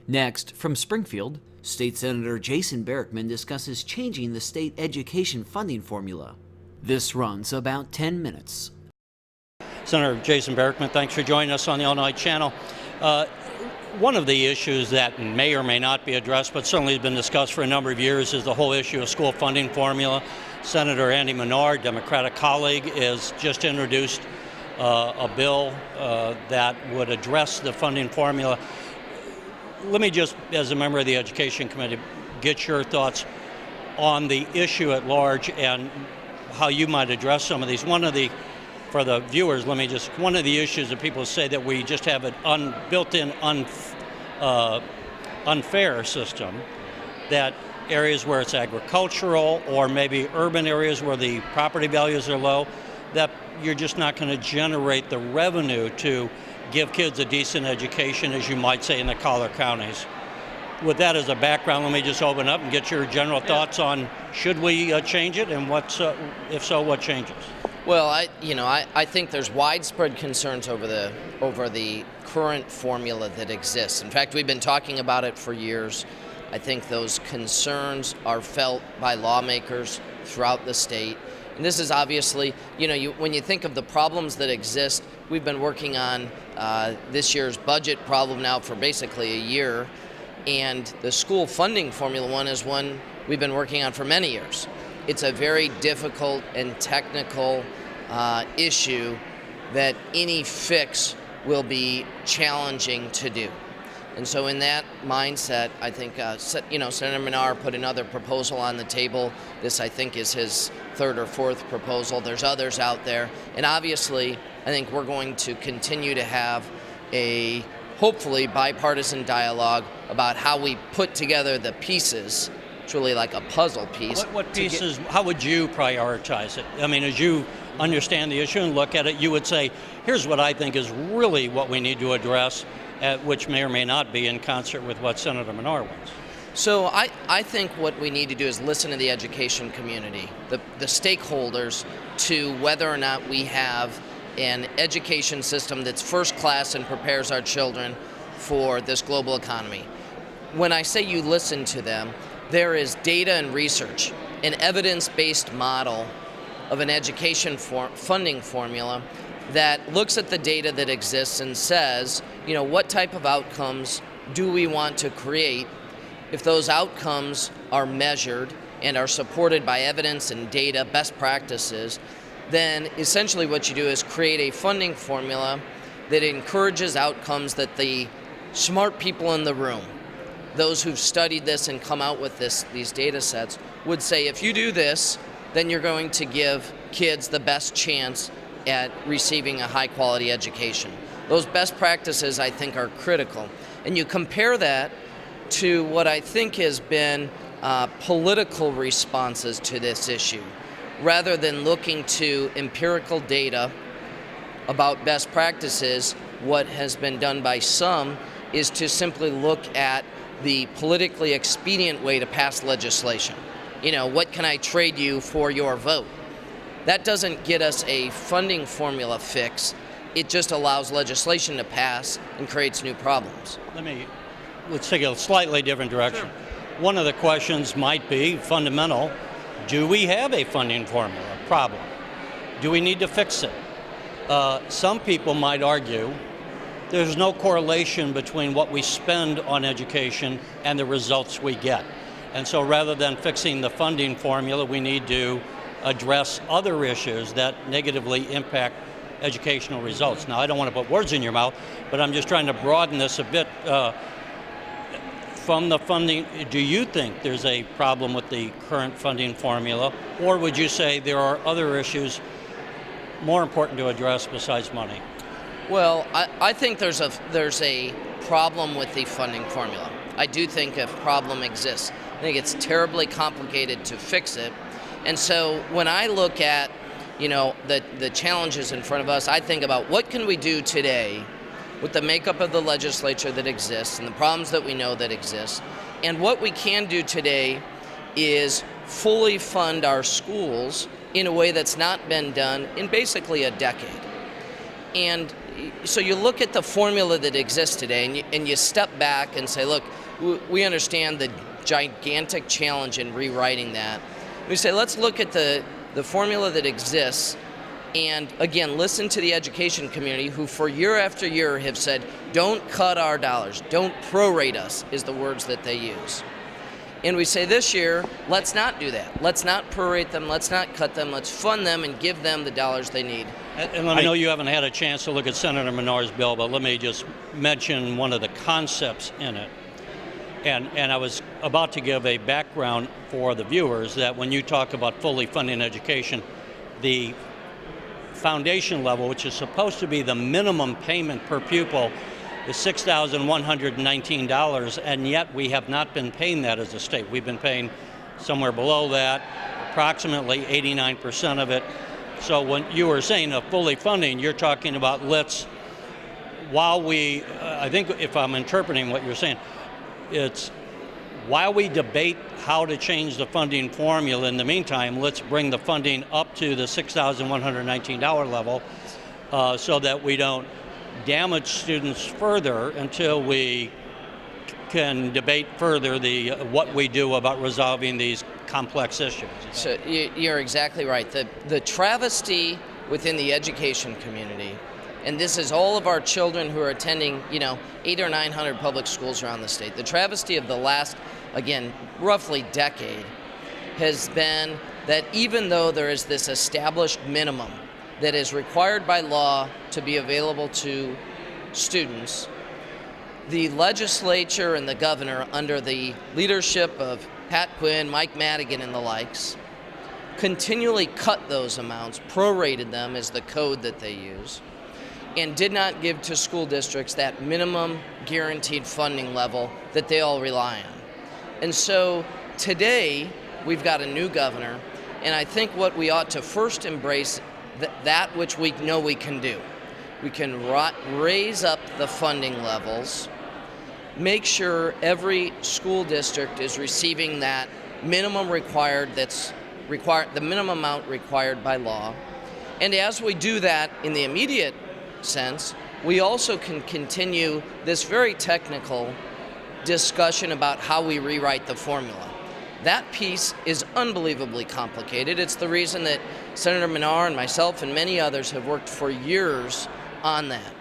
Next, from Springfield, State Senator Jason Barickman discusses changing the state education funding formula. This runs about 10 minutes. Senator Jason Barickman, thanks for joining us on the All Night Channel. One of the issues that may or may not be addressed, but certainly has been discussed for a number of years, is the whole issue of school funding formula. Senator Andy Menard, Democratic colleague, has just introduced a bill that would address the funding formula. Let me just, as a member of the Education Committee, get your thoughts on the issue at large and how you might address some of these. For the viewers, one of the issues that people say that we just have an built-in unfair system, that areas where it's agricultural or maybe urban areas where the property values are low, that you're just not going to generate the revenue to give kids a decent education, as you might say, in the collar counties. With that as a background, let me just open up and get your general thoughts on should we change it, and if so, what changes? Well, I think there's widespread concerns over the current formula that exists. In fact, we've been talking about it for years. I think those concerns are felt by lawmakers throughout the state. And this is obviously, when you think of the problems that exist, we've been working on this year's budget problem now for basically a year. And the school funding formula one is one we've been working on for many years. It's a very difficult and technical issue that any fix will be challenging to do. And so in that mindset, I think Senator Menard put another proposal on the table. This, I think, is his third or fourth proposal. There's others out there. And obviously, I think we're going to continue to have a hopefully bipartisan dialogue about how we put together the pieces. It's really like a puzzle piece. What pieces, how would you prioritize it? I mean, as you understand the issue and look at it, you would say, here's what I think is really what we need to address, which may or may not be in concert with what Senator Menard wants. So I think what we need to do is listen to the education community, the stakeholders, to whether or not we have an education system that's first class and prepares our children for this global economy. When I say you listen to them, there is data and research, an evidence-based model of an education funding formula that looks at the data that exists and says, what type of outcomes do we want to create? If those outcomes are measured and are supported by evidence and data, best practices, then essentially what you do is create a funding formula that encourages outcomes that the smart people in the room, those who've studied this and come out with these data sets, would say, if you do this, then you're going to give kids the best chance at receiving a high quality education. Those best practices, I think, are critical. And you compare that to what I think has been political responses to this issue. Rather than looking to empirical data about best practices, what has been done by some is to simply look at the politically expedient way to pass legislation. What can I trade you for your vote? That doesn't get us a funding formula fix. It just allows legislation to pass and creates new problems. Let's take a slightly different direction. Sure. One of the questions might be fundamental. Do we have a funding formula problem? Do we need to fix it? Some people might argue there's no correlation between what we spend on education and the results we get. And so rather than fixing the funding formula, we need to address other issues that negatively impact educational results. Now, I don't want to put words in your mouth, but I'm just trying to broaden this a bit. From the funding, do you think there's a problem with the current funding formula, or would you say there are other issues more important to address besides money? Well, I think there's a problem with the funding formula. I do think a problem exists. I think it's terribly complicated to fix it. And so when I look at, the challenges in front of us, I think about what can we do today with the makeup of the legislature that exists and the problems that we know that exist. And what we can do today is fully fund our schools in a way that's not been done in basically a decade. And so you look at the formula that exists today, and you step back and say, look, we understand the gigantic challenge in rewriting that. We say, let's look at the formula that exists, and again, listen to the education community, who for year after year have said, don't cut our dollars, don't prorate us, is the words that they use. And we say this year, let's not do that. Let's not prorate them, let's not cut them, let's fund them and give them the dollars they need. And I know you haven't had a chance to look at Senator Menard's bill, but let me just mention one of the concepts in it. And I was about to give a background for the viewers that when you talk about fully funding education, the foundation level, which is supposed to be the minimum payment per pupil, is $6,119, and yet we have not been paying that as a state. We've been paying somewhere below that, approximately 89% of it. So when you were saying a fully funding, you're talking about I think if I'm interpreting what you're saying, it's while we debate how to change the funding formula, in the meantime, let's bring the funding up to the $6,119 level so that we don't damage students further until we can debate further what we do about resolving these complex issues. So you're exactly right. The travesty within the education community, and this is all of our children who are attending, 800 or 900 public schools around the state. The travesty of the last, again, roughly decade has been that even though there is this established minimum that is required by law to be available to students, the legislature and the governor, under the leadership of Pat Quinn, Mike Madigan, and the likes, continually cut those amounts, prorated them is the code that they use, and did not give to school districts that minimum guaranteed funding level that they all rely on. And so today, we've got a new governor, and I think what we ought to first embrace that which we know we can do. We can raise up the funding levels, make sure every school district is receiving that minimum the minimum amount required by law. And as we do that in the immediate sense, we also can continue this very technical discussion about how we rewrite the formula. That piece is unbelievably complicated. It's the reason that Senator Menard and myself and many others have worked for years on that.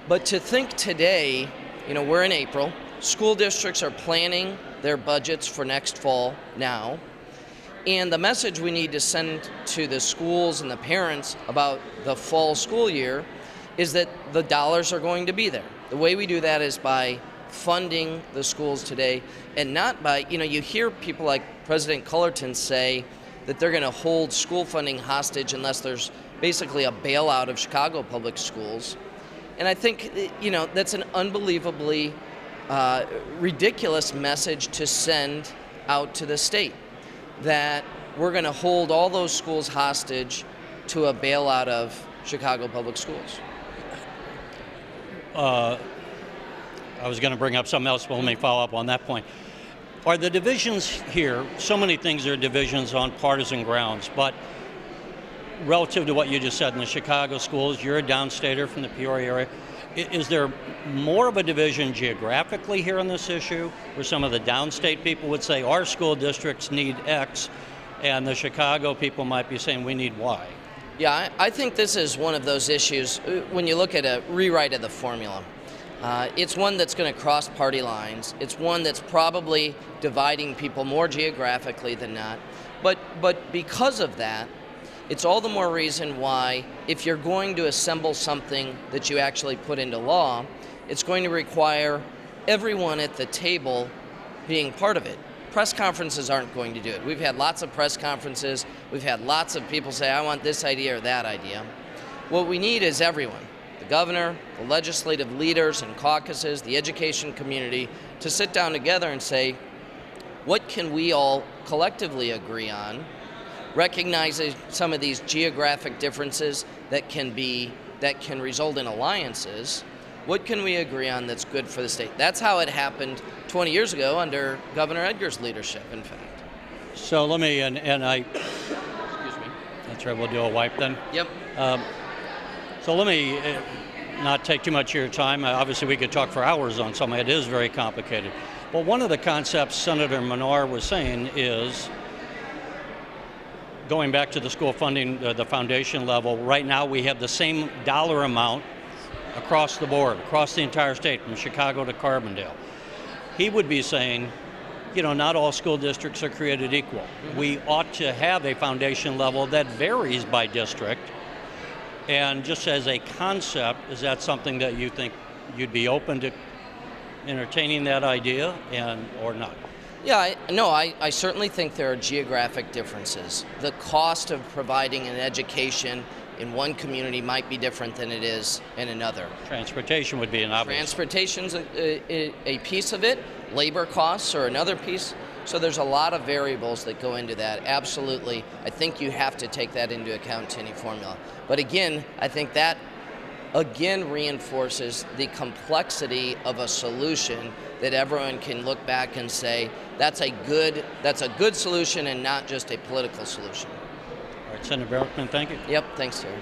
But to think today, we're in April, school districts are planning their budgets for next fall now, and the message we need to send to the schools and the parents about the fall school year is that the dollars are going to be there. The way we do that is by funding the schools today, and not by, you hear people like President Cullerton say that they're going to hold school funding hostage unless there's basically a bailout of Chicago public schools. And I think, that's an unbelievably ridiculous message to send out to the state, that we're going to hold all those schools hostage to a bailout of Chicago public schools. I was going to bring up something else, but let me follow up on that point. Are the divisions here, so many things are divisions on partisan grounds, but relative to what you just said in the Chicago schools, you're a downstater from the Peoria area. Is there more of a division geographically here on this issue, where some of the downstate people would say our school districts need X, and the Chicago people might be saying we need Y? Yeah, I think this is one of those issues when you look at a rewrite of the formula. It's one that's going to cross party lines. It's one that's probably dividing people more geographically than not. But because of that, it's all the more reason why, if you're going to assemble something that you actually put into law, it's going to require everyone at the table being part of it. Press conferences aren't going to do it. We've had lots of press conferences. We've had lots of people say, I want this idea or that idea. What we need is everyone, the governor, the legislative leaders and caucuses, the education community, to sit down together and say, what can we all collectively agree on, recognizing some of these geographic differences that can result in alliances. What can we agree on that's good for the state? That's how it happened 20 years ago under Governor Edgar's leadership, in fact. So let me, and I, Excuse me. that's right, we'll do a wipe then. Yep. So let me, not take too much of your time. Obviously, we could talk for hours on something. It is very complicated. But one of the concepts Senator Menard was saying is, going back to the school funding, the foundation level, right now we have the same dollar amount across the board, across the entire state, from Chicago to Carbondale. He would be saying, you know, not all school districts are created equal. We ought to have a foundation level that varies by district. And just as a concept, is that something that you think you'd be open to entertaining that idea, or not? Yeah, I certainly think there are geographic differences. The cost of providing an education in one community might be different than it is in another. Transportation would be an obvious. Transportation's a piece of it. Labor costs are another piece. So there's a lot of variables that go into that. Absolutely, I think you have to take that into account to any formula. But again, I think that again reinforces the complexity of a solution that everyone can look back and say that's a good solution and not just a political solution. All right, Senator Barickman, thank you. Yep, thanks, Terry.